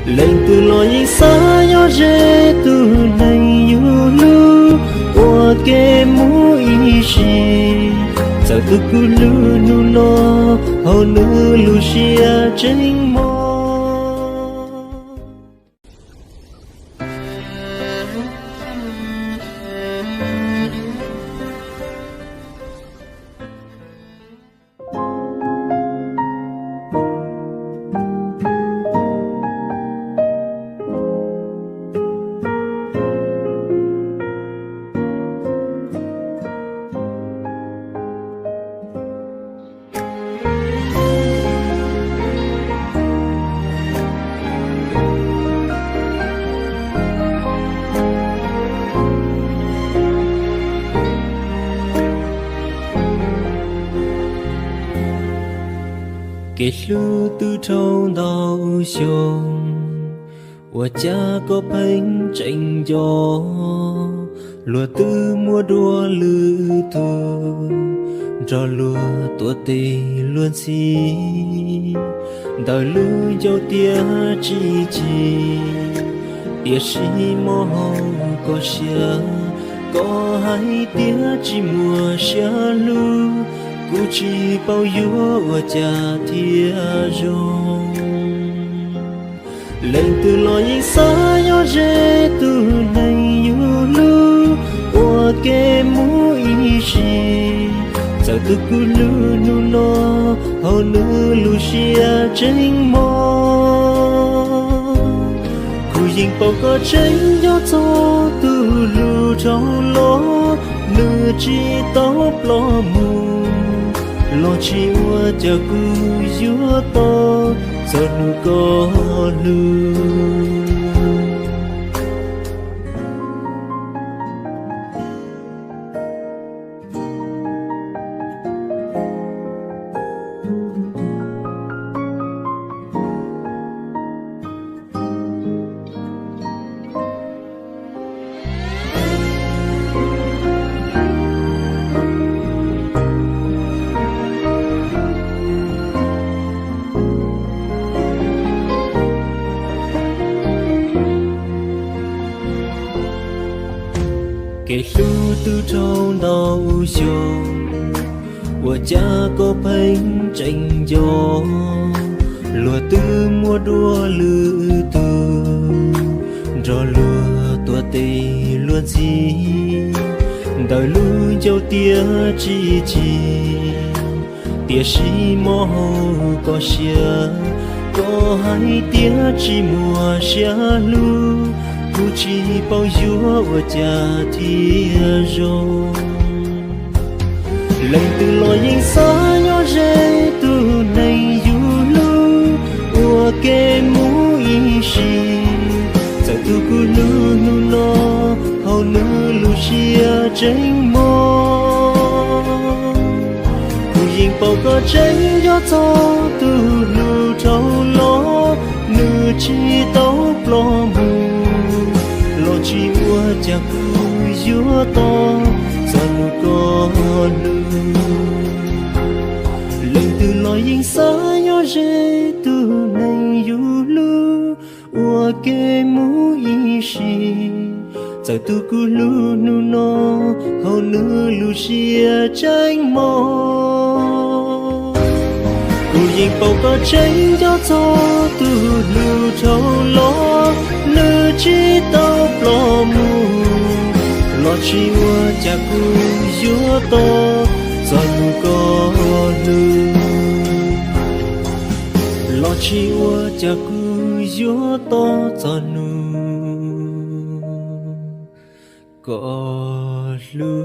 lệnh từ lối xa yo rê tu này yu lu qua ke mu y shi sao tu cu lu nu lo hầu nu lu xia tranh mơ. Kết lu từ trong đau sông, 我家có bánh tranh gió, lúa từ mùa đua lư tu, cho lúa tua tê luôn xí, đời lư dâu tia chi chi, tia xí mò hồng có xia, có hai tia chỉ mùa xia lư. Cú chỉ bao yêu ở cha thia rong lệnh từ lối xa yo rê tu này yu lu qua ke mu y shi sao tu cu lu nu lo hầu nu lu xia tranh mơ cú dinh bao có tranh yo cho tu lu trong lo nu chỉ tóc lo mù lo chi ua cha cu yua to giờ nu có lu. Kể lu từ trong đau sông, 我家có bánh tranh gió, lúa từ mùa đua lư tu, cho lúa tua tê luôn gì, đời lu dâu tia chi chi, tia xí mò hồng có xia, có hai tia chỉ mùa xia lu. Cú chỉ bao yêu ở cha thia rong lệnh từ lối xa yo rê tu này yu lu qua ke mu y shi sao tu cu lu nu lo hầu nu lu xia tranh mơ cú dinh bao có tranh yo cho tu lu trâu lo nu chỉ tóc lo mù lo chi ua cha cu yua to giờ nu có lu lệnh từ lối yên xa yo rê tu này yu lu ua ke mu y shi giờ tu cu lu nu no hầu nu lu xia tranh mơ cú yên bao có tranh gió cho tu lu trâu lo nữ chỉ tóc lo mù lo chi ua cha cu yua to giờ nu có lu lo chi ua cha cu yua to giờ nu có lu.